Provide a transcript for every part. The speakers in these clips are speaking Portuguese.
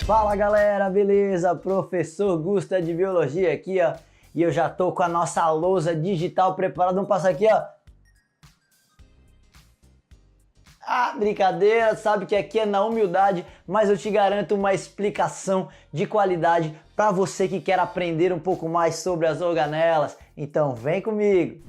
Fala galera, beleza? Professor Gusta de Biologia aqui, ó. E eu já tô com a nossa lousa digital preparada. Vamos passar aqui, ó. Ah, brincadeira, sabe que aqui é na humildade, mas eu te garanto uma explicação de qualidade para você que quer aprender um pouco mais sobre as organelas. Então vem comigo!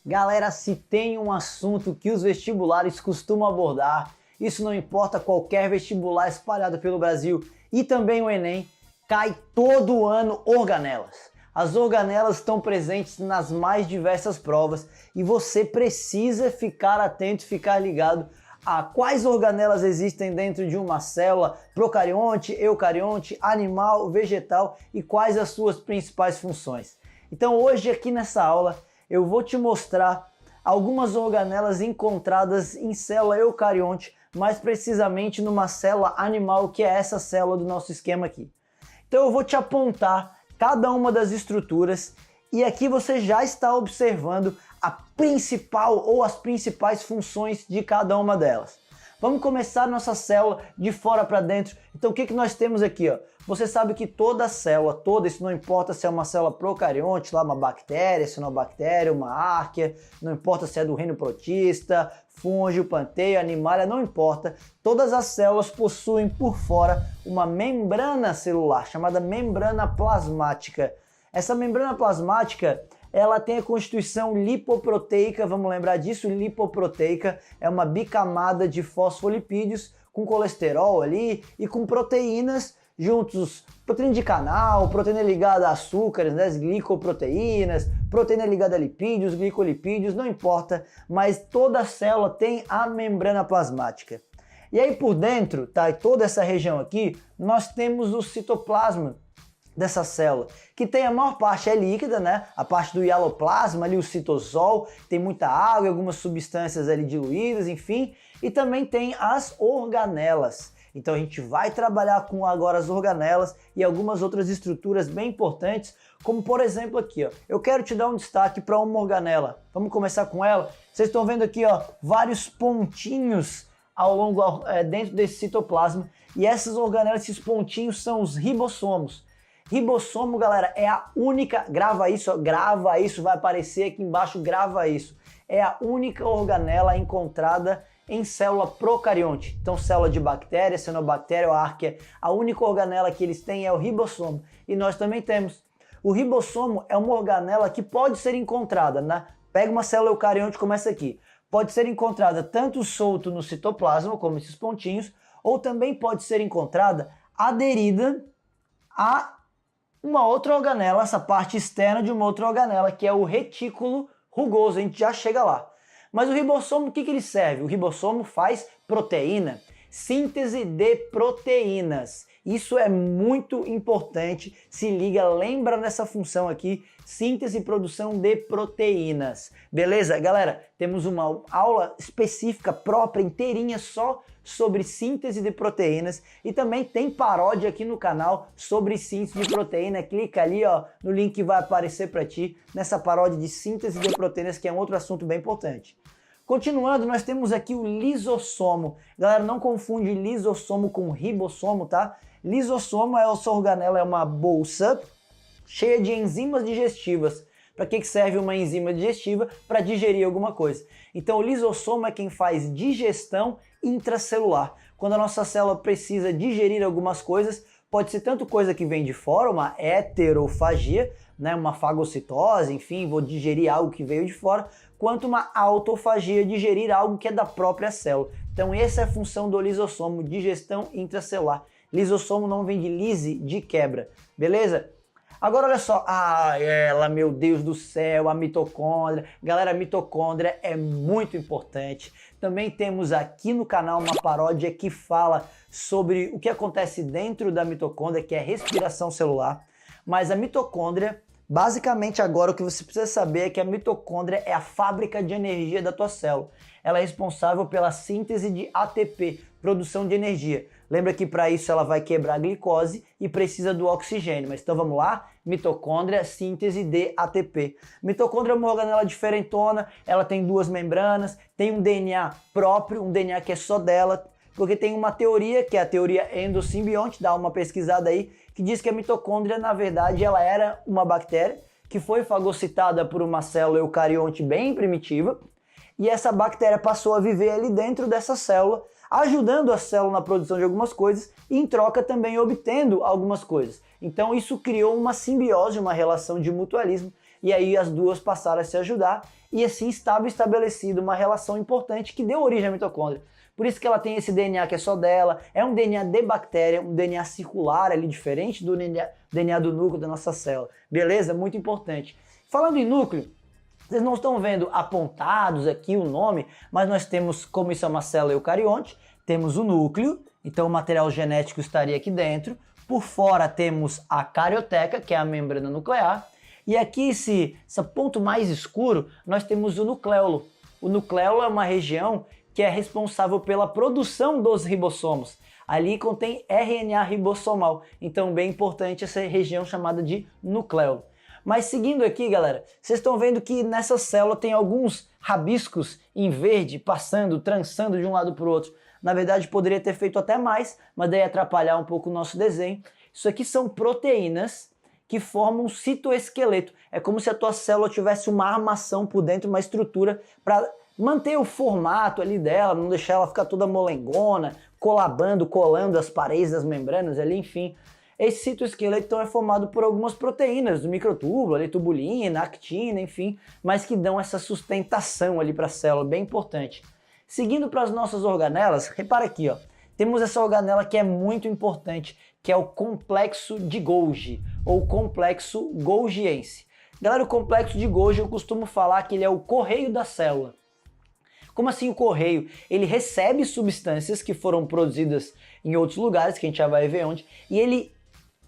Galera, se tem um assunto que os vestibulares costumam abordar, isso não importa qualquer vestibular espalhado pelo Brasil e também o Enem, cai todo ano organelas. As organelas estão presentes nas mais diversas provas e você precisa ficar atento, ficar ligado a quais organelas existem dentro de uma célula, procarionte, eucarionte, animal, vegetal e quais as suas principais funções. Então hoje aqui nessa aula eu vou te mostrar algumas organelas encontradas em célula eucarionte, mais precisamente numa célula animal, que é essa célula do nosso esquema aqui. Então eu vou te apontar cada uma das estruturas e aqui você já está observando a principal ou as principais funções de cada uma delas. Vamos começar nossa célula de fora para dentro. Então o que nós temos aqui, ó? Você sabe que toda célula, isso não importa se é uma célula procarionte, lá uma bactéria, se não é uma bactéria, uma árquea, não importa se é do reino protista, fungo, panteia, animalia, não importa. Todas as células possuem por fora uma membrana celular, chamada membrana plasmática. Essa membrana plasmática, ela tem a constituição lipoproteica, vamos lembrar disso, lipoproteica é uma bicamada de fosfolipídios com colesterol ali e com proteínas juntos, proteína de canal, proteína ligada a açúcares, né, as glicoproteínas, proteína ligada a lipídios, glicolipídios, não importa, mas toda célula tem a membrana plasmática. E aí por dentro, tá, toda essa região aqui, nós temos o citoplasma dessa célula, que tem a maior parte é líquida, né? A parte do hialoplasma, ali o citosol, tem muita água, algumas substâncias ali diluídas, enfim, e também tem as organelas. Então a gente vai trabalhar com agora as organelas e algumas outras estruturas bem importantes, como por exemplo aqui, ó. Eu quero te dar um destaque para uma organela. Vamos começar com ela. Vocês estão vendo aqui, ó, vários pontinhos ao longo dentro desse citoplasma, e essas organelas, esses pontinhos são os ribossomos. Ribossomo, galera, é a única, grava isso, ó, grava isso, vai aparecer aqui embaixo, grava isso. É a única organela encontrada em célula procarionte. Então, célula de bactéria, cianobactéria ou árquea, a única organela que eles têm é o ribossomo. E nós também temos. O ribossomo é uma organela que pode ser encontrada, né? Pega uma célula eucarionte como essa aqui. Pode ser encontrada tanto solto no citoplasma, como esses pontinhos, ou também pode ser encontrada aderida a uma outra organela, essa parte externa de uma outra organela, que é o retículo rugoso. A gente já chega lá. Mas o ribossomo, o que ele serve? O ribossomo faz proteína, síntese de proteínas. Isso é muito importante, se liga, lembra dessa função aqui, síntese e produção de proteínas. Beleza? Galera, temos uma aula específica, própria, inteirinha, só sobre síntese de proteínas, e também tem paródia aqui no canal sobre síntese de proteína. Clica ali, ó, no link que vai aparecer para ti, nessa paródia de síntese de proteínas, que é um outro assunto bem importante. Continuando, nós temos aqui o lisossomo. Galera, não confunde lisossomo com ribossomo, tá? Lisossomo é essa organela, é uma bolsa cheia de enzimas digestivas. Para que serve uma enzima digestiva? Para digerir alguma coisa. Então o lisossomo é quem faz digestão intracelular. Quando a nossa célula precisa digerir algumas coisas, pode ser tanto coisa que vem de fora, uma heterofagia, né, uma fagocitose, enfim, vou digerir algo que veio de fora, quanto uma autofagia, digerir algo que é da própria célula. Então essa é a função do lisossomo, digestão intracelular. Lisossomo não vem de lise, de quebra, beleza? Agora olha só, ela, meu Deus do céu, a mitocôndria. Galera, a mitocôndria é muito importante. Também temos aqui no canal uma paródia que fala sobre o que acontece dentro da mitocôndria, que é respiração celular. Mas a mitocôndria, basicamente agora o que você precisa saber é que a mitocôndria é a fábrica de energia da tua célula. Ela é responsável pela síntese de ATP, produção de energia. Lembra que para isso ela vai quebrar a glicose e precisa do oxigênio. Mas então vamos lá, mitocôndria, síntese de ATP. Mitocôndria é uma organela diferentona, ela tem duas membranas, tem um DNA próprio, um DNA que é só dela, Porque tem uma teoria, que é a teoria endosimbionte, dá uma pesquisada aí, que diz que a mitocôndria, na verdade, ela era uma bactéria que foi fagocitada por uma célula eucarionte bem primitiva, e essa bactéria passou a viver ali dentro dessa célula, ajudando a célula na produção de algumas coisas e em troca também obtendo algumas coisas. Então isso criou uma simbiose, uma relação de mutualismo, e aí as duas passaram a se ajudar e assim estava estabelecida uma relação importante que deu origem à mitocôndria. Por isso que ela tem esse DNA que é só dela, é um DNA de bactéria, um DNA circular ali, diferente do DNA do núcleo da nossa célula. Beleza? Muito importante. Falando em núcleo, vocês não estão vendo apontados aqui o nome, mas nós temos, como isso é uma célula eucarionte, temos o núcleo, então o material genético estaria aqui dentro. Por fora temos a carioteca, que é a membrana nuclear, e aqui esse ponto mais escuro, nós temos o nucleolo. O nucleolo é uma região que é responsável pela produção dos ribossomos. Ali contém RNA ribossomal, então bem importante essa região chamada de nucleolo. Mas seguindo aqui, galera, vocês estão vendo que nessa célula tem alguns rabiscos em verde passando, trançando de um lado para o outro. Na verdade, poderia ter feito até mais, mas daí ia atrapalhar um pouco o nosso desenho. Isso aqui são proteínas que formam um citoesqueleto. É como se a tua célula tivesse uma armação por dentro, uma estrutura para manter o formato ali dela, não deixar ela ficar toda molengona, colando as paredes das membranas ali, enfim. Esse citoesqueleto então é formado por algumas proteínas do microtúbulo, ali, tubulina, actina, enfim, mas que dão essa sustentação ali para a célula, bem importante. Seguindo para as nossas organelas, repara aqui, ó, temos essa organela que é muito importante, que é o complexo de Golgi, ou complexo golgiense. Galera, o complexo de Golgi eu costumo falar que ele é o correio da célula. Como assim o correio? Ele recebe substâncias que foram produzidas em outros lugares, que a gente já vai ver onde, e ele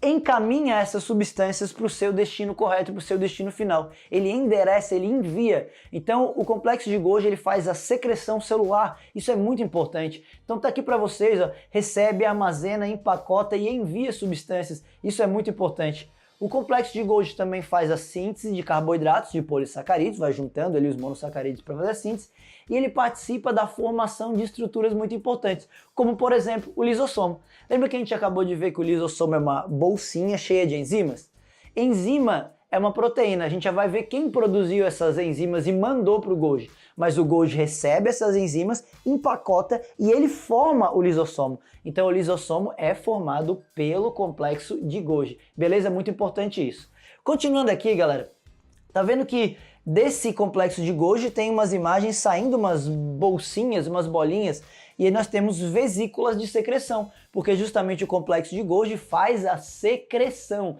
encaminha essas substâncias para o seu destino correto, para o seu destino final. Ele endereça, ele envia. Então, o complexo de Golgi ele faz a secreção celular. Isso é muito importante. Então, tá aqui para vocês, ó, recebe, armazena, empacota e envia substâncias. Isso é muito importante. O complexo de Golgi também faz a síntese de carboidratos, de polissacarídeos, vai juntando ali os monossacarídeos para fazer a síntese, e ele participa da formação de estruturas muito importantes, como por exemplo o lisossomo. Lembra que a gente acabou de ver que o lisossomo é uma bolsinha cheia de enzimas? Enzima é uma proteína, a gente já vai ver quem produziu essas enzimas e mandou para o Golgi. Mas o Golgi recebe essas enzimas, empacota e ele forma o lisossomo. Então o lisossomo é formado pelo complexo de Golgi. Beleza? Muito importante isso. Continuando aqui, galera, tá vendo que desse complexo de Golgi tem umas imagens saindo, umas bolsinhas, umas bolinhas, e aí nós temos vesículas de secreção, porque justamente o complexo de Golgi faz a secreção,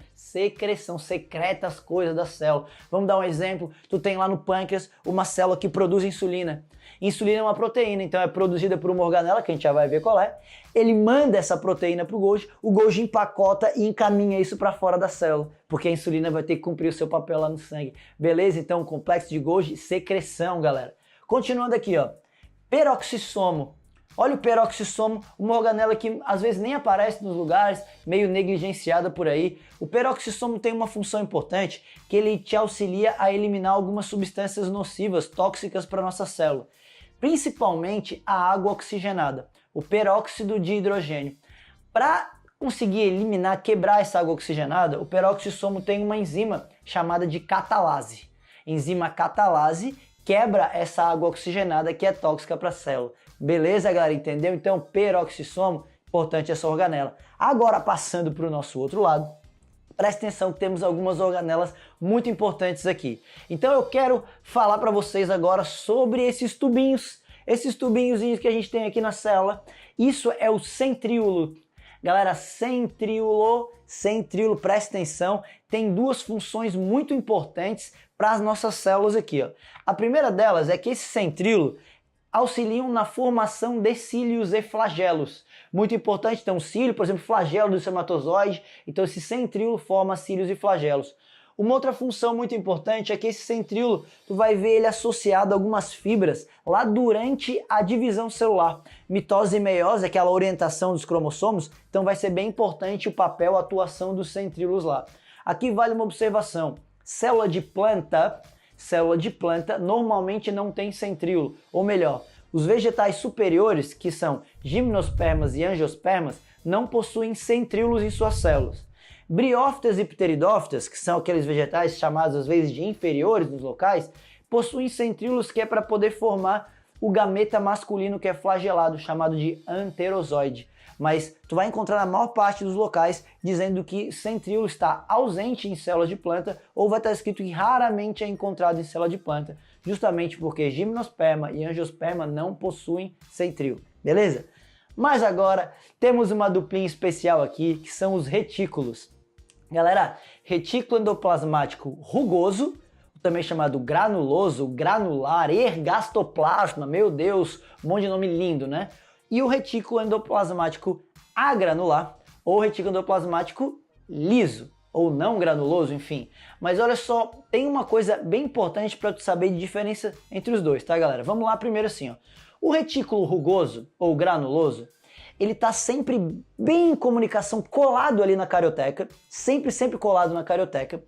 secreta as coisas da célula. Vamos dar um exemplo, tu tem lá no pâncreas uma célula que produz insulina. Insulina é uma proteína, então é produzida por uma organela, que a gente já vai ver qual é. Ele manda essa proteína para o Golgi empacota e encaminha isso para fora da célula, porque a insulina vai ter que cumprir o seu papel lá no sangue. Beleza? Então, complexo de Golgi, secreção, galera. Continuando aqui, ó, peroxissomo. Olha o peroxissomo, uma organela que às vezes nem aparece nos lugares, meio negligenciada por aí. O peroxissomo tem uma função importante, que ele te auxilia a eliminar algumas substâncias nocivas, tóxicas para a nossa célula. Principalmente a água oxigenada, o peróxido de hidrogênio. Para conseguir eliminar, quebrar essa água oxigenada, o peroxissomo tem uma enzima chamada de catalase. Enzima catalase quebra essa água oxigenada que é tóxica para a célula. Beleza, galera? Entendeu? Então, peroxissomo, importante essa organela. Agora, passando para o nosso outro lado, presta atenção que temos algumas organelas muito importantes aqui. Então, eu quero falar para vocês agora sobre esses tubinhos que a gente tem aqui na célula. Isso é o centríolo. Galera, centríolo, presta atenção, tem duas funções muito importantes para as nossas células aqui, ó. A primeira delas é que esse centríolo auxiliam na formação de cílios e flagelos. Muito importante, então, cílio, por exemplo, flagelo do espermatozoide, então esse centríolo forma cílios e flagelos. Uma outra função muito importante é que esse centríolo, tu vai ver ele associado a algumas fibras lá durante a divisão celular. Mitose e meiose, aquela orientação dos cromossomos, então vai ser bem importante o papel, a atuação dos centríolos lá. Aqui vale uma observação, célula de planta normalmente não tem centríolo, ou melhor, Os vegetais superiores, que são gimnospermas e angiospermas, não possuem centríolos em suas células. Briófitas e pteridófitas, que são aqueles vegetais chamados às vezes de inferiores nos locais, possuem centríolos que é para poder formar o gameta masculino que é flagelado, chamado de anterozoide. Mas tu vai encontrar na maior parte dos locais dizendo que centríolo está ausente em células de planta ou vai estar escrito que raramente é encontrado em célula de planta, justamente porque gimnosperma e angiosperma não possuem centríolo, beleza? Mas agora temos uma duplinha especial aqui, que são os retículos. Galera, retículo endoplasmático rugoso, também chamado granuloso, granular, ergastoplasma, meu Deus, um monte de nome lindo, né? E o retículo endoplasmático agranular, ou retículo endoplasmático liso, ou não granuloso, enfim. Mas olha só, tem uma coisa bem importante para tu saber de diferença entre os dois, tá, galera? Vamos lá primeiro assim, ó. O retículo rugoso, ou granuloso, ele está sempre bem em comunicação, colado ali na carioteca, sempre colado na carioteca,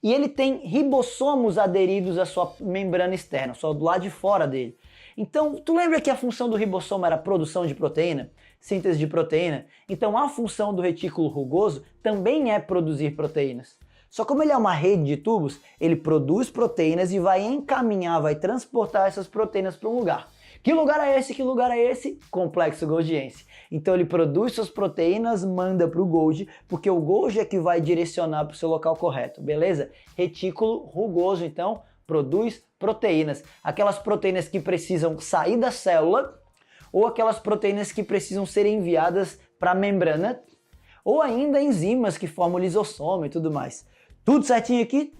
e ele tem ribossomos aderidos à sua membrana externa, só do lado de fora dele. Então, tu lembra que a função do ribossomo era a produção de proteína, síntese de proteína? Então, a função do retículo rugoso também é produzir proteínas. Só como ele é uma rede de tubos, ele produz proteínas e vai encaminhar, vai transportar essas proteínas para um lugar. Que lugar é esse? Que lugar é esse? Complexo Golgiense. Então ele produz suas proteínas, manda para o Golgi, porque o Golgi é que vai direcionar para o seu local correto, beleza? Retículo rugoso, então, produz proteínas. Aquelas proteínas que precisam sair da célula, ou aquelas proteínas que precisam ser enviadas para a membrana, ou ainda enzimas que formam o lisossomo e tudo mais. Tudo certinho aqui?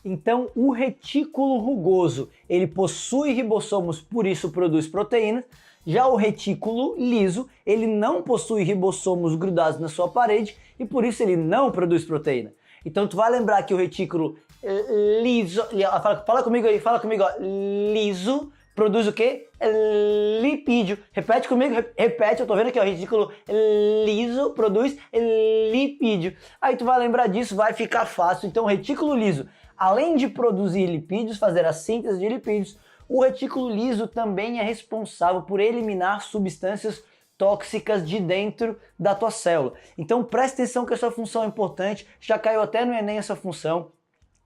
Então, o retículo rugoso, ele possui ribossomos, por isso produz proteínas. Já o retículo liso, ele não possui ribossomos grudados na sua parede e por isso ele não produz proteína. Então, tu vai lembrar que o retículo liso, fala comigo aí, ó, liso, produz o quê? Lipídio. Repete comigo, repete, eu tô vendo aqui, ó, o retículo liso produz lipídio. Aí tu vai lembrar disso, vai ficar fácil. Então, o retículo liso, além de produzir lipídios, fazer a síntese de lipídios, o retículo liso também é responsável por eliminar substâncias tóxicas de dentro da tua célula. Então presta atenção que essa função é importante, já caiu até no Enem essa função.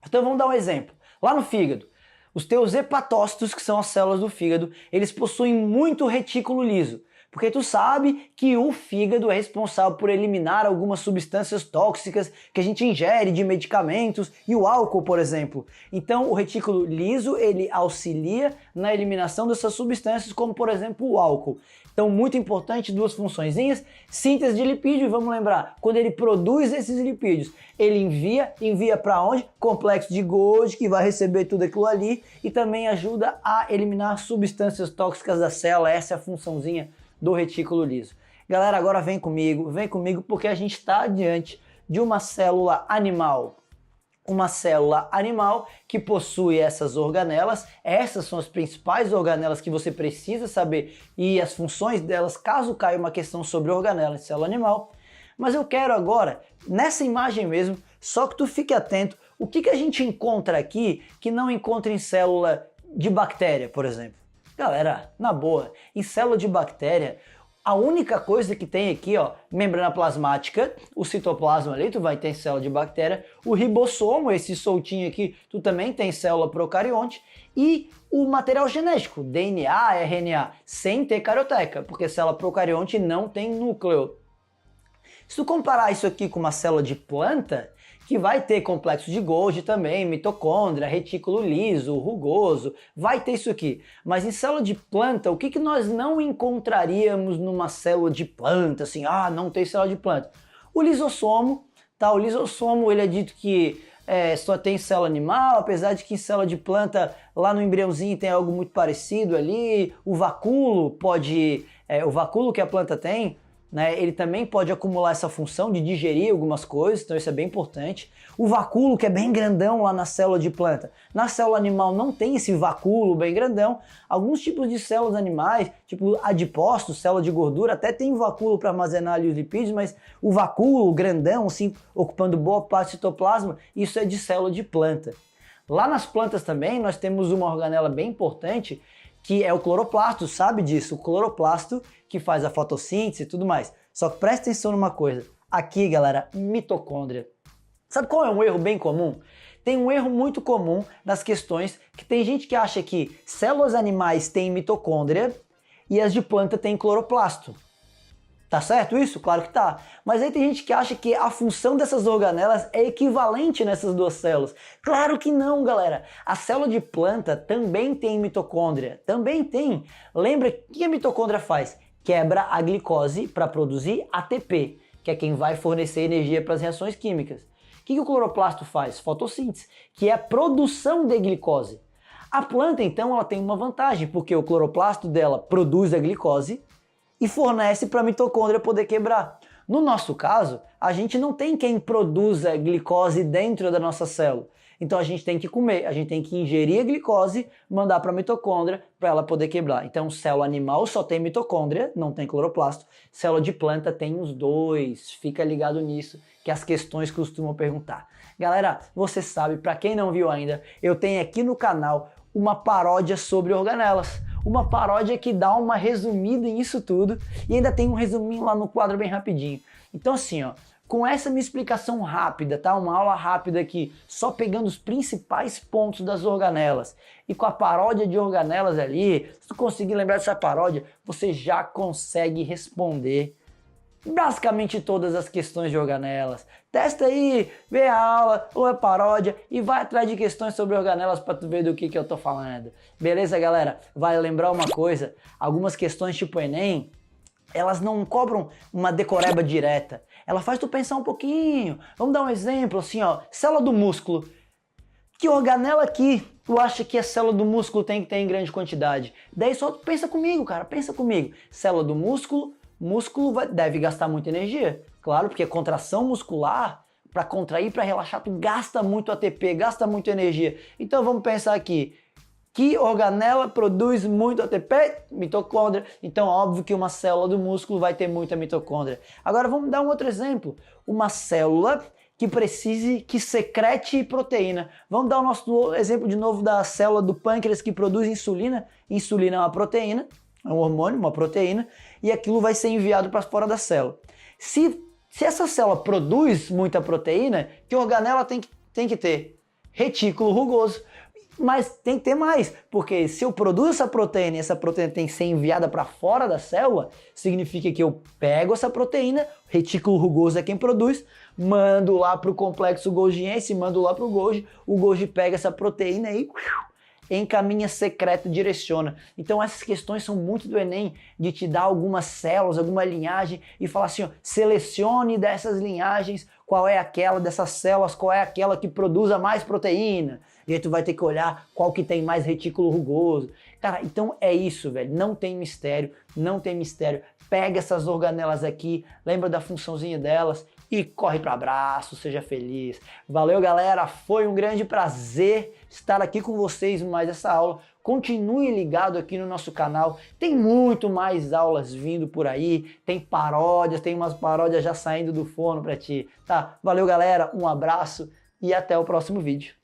Então vamos dar um exemplo. Lá no fígado, os teus hepatócitos, que são as células do fígado, eles possuem muito retículo liso. Porque tu sabe que o fígado é responsável por eliminar algumas substâncias tóxicas que a gente ingere de medicamentos e o álcool, por exemplo. Então o retículo liso, ele auxilia na eliminação dessas substâncias, como por exemplo o álcool. Então muito importante, duas funçõezinhas, síntese de lipídio, vamos lembrar, quando ele produz esses lipídios, ele envia para onde? Complexo de Golgi, que vai receber tudo aquilo ali e também ajuda a eliminar substâncias tóxicas da célula, essa é a funçãozinha do retículo liso. Galera, agora vem comigo porque a gente está diante de uma célula animal. Uma célula animal que possui essas organelas, essas são as principais organelas que você precisa saber e as funções delas, caso caia uma questão sobre organela em célula animal. Mas eu quero agora, nessa imagem mesmo, só que tu fique atento, o que a gente encontra aqui que não encontra em célula de bactéria, por exemplo? Galera, na boa, em célula de bactéria, a única coisa que tem aqui, ó, membrana plasmática, o citoplasma ali, tu vai ter em célula de bactéria, o ribossomo, esse soltinho aqui, tu também tem em célula procarionte, e o material genético, DNA, RNA, sem ter carioteca, porque célula procarionte não tem núcleo. Se tu comparar isso aqui com uma célula de planta, que vai ter complexo de Golgi também, mitocôndria, retículo liso, rugoso, vai ter isso aqui. Mas em célula de planta, o que nós não encontraríamos numa célula de planta, assim, não tem célula de planta? O lisossomo, tá? O lisossomo, ele é dito que só tem célula animal, apesar de que em célula de planta, lá no embriãozinho tem algo muito parecido ali, o vacúolo o vacúolo que a planta tem, né, ele também pode acumular essa função de digerir algumas coisas, então isso é bem importante. O vacúolo, que é bem grandão lá na célula de planta. Na célula animal não tem esse vacúolo bem grandão. Alguns tipos de células animais, tipo adipócitos, célula de gordura, até tem vacúolo para armazenar ali os lipídios, mas o vacúolo grandão, assim, ocupando boa parte do citoplasma, isso é de célula de planta. Lá nas plantas também nós temos uma organela bem importante, que é o cloroplasto, sabe disso? O cloroplasto que faz a fotossíntese e tudo mais. Só que presta atenção numa coisa. Aqui, galera, mitocôndria. Sabe qual é um erro bem comum? Tem um erro muito comum nas questões que tem gente que acha que células animais têm mitocôndria e as de planta têm cloroplasto. Tá certo isso? Claro que tá. Mas aí tem gente que acha que a função dessas organelas é equivalente nessas duas células. Claro que não, galera. A célula de planta também tem mitocôndria. Também tem. Lembra o que a mitocôndria faz? Quebra a glicose para produzir ATP, que é quem vai fornecer energia para as reações químicas. O que o cloroplasto faz? Fotossíntese, que é a produção de glicose. A planta, então, ela tem uma vantagem, porque o cloroplasto dela produz a glicose e fornece para a mitocôndria poder quebrar. No nosso caso, a gente não tem quem produza glicose dentro da nossa célula. Então a gente tem que comer, a gente tem que ingerir a glicose, mandar para a mitocôndria para ela poder quebrar. Então célula animal só tem mitocôndria, não tem cloroplasto. Célula de planta tem os dois, fica ligado nisso, que as questões costumam perguntar. Galera, você sabe, para quem não viu ainda, eu tenho aqui no canal uma paródia sobre organelas. Uma paródia que dá uma resumida nisso tudo e ainda tem um resuminho lá no quadro bem rapidinho. Então assim, ó, com essa minha explicação rápida, tá? Uma aula rápida aqui, só pegando os principais pontos das organelas e com a paródia de organelas ali, se tu conseguir lembrar dessa paródia, você já consegue responder basicamente todas as questões de organelas. Testa aí, vê a aula ou a paródia e vai atrás de questões sobre organelas para tu ver do que eu tô falando. Beleza, galera? Vale lembrar uma coisa, algumas questões tipo Enem, elas não cobram uma decoreba direta. Ela faz tu pensar um pouquinho. Vamos dar um exemplo assim, ó, célula do músculo. Que organela aqui tu acha que a célula do músculo tem que ter em grande quantidade? Daí só tu pensa comigo, cara, pensa comigo. Célula do músculo deve gastar muita energia. Claro, porque contração muscular, para contrair, para relaxar, tu gasta muito ATP, gasta muita energia. Então vamos pensar aqui. Que organela produz muito ATP? Mitocôndria. Então, óbvio que uma célula do músculo vai ter muita mitocôndria. Agora, vamos dar um outro exemplo. Uma célula que secrete proteína. Vamos dar o nosso exemplo de novo da célula do pâncreas que produz insulina. Insulina é uma proteína, é um hormônio, uma proteína, e aquilo vai ser enviado para fora da célula. Se essa célula produz muita proteína, que organela tem que ter? Retículo rugoso. Mas tem que ter mais, porque se eu produzo essa proteína e essa proteína tem que ser enviada para fora da célula, significa que eu pego essa proteína, retículo rugoso é quem produz, mando lá para o complexo golgiense, mando lá para o Golgi pega essa proteína e encaminha, secreta, direciona. Então essas questões são muito do Enem, de te dar algumas células, alguma linhagem e falar assim, ó, selecione dessas linhagens qual é aquela dessas células, qual é aquela que produza mais proteína. E aí tu vai ter que olhar qual que tem mais retículo rugoso. Cara, então é isso, velho. Não tem mistério, não tem mistério. Pega essas organelas aqui, lembra da funçãozinha delas e corre para abraço, seja feliz. Valeu, galera. Foi um grande prazer estar aqui com vocês em mais essa aula. Continue ligado aqui no nosso canal. Tem muito mais aulas vindo por aí. Tem paródias, tem umas paródias já saindo do forno para ti. Tá? Valeu, galera. Um abraço e até o próximo vídeo.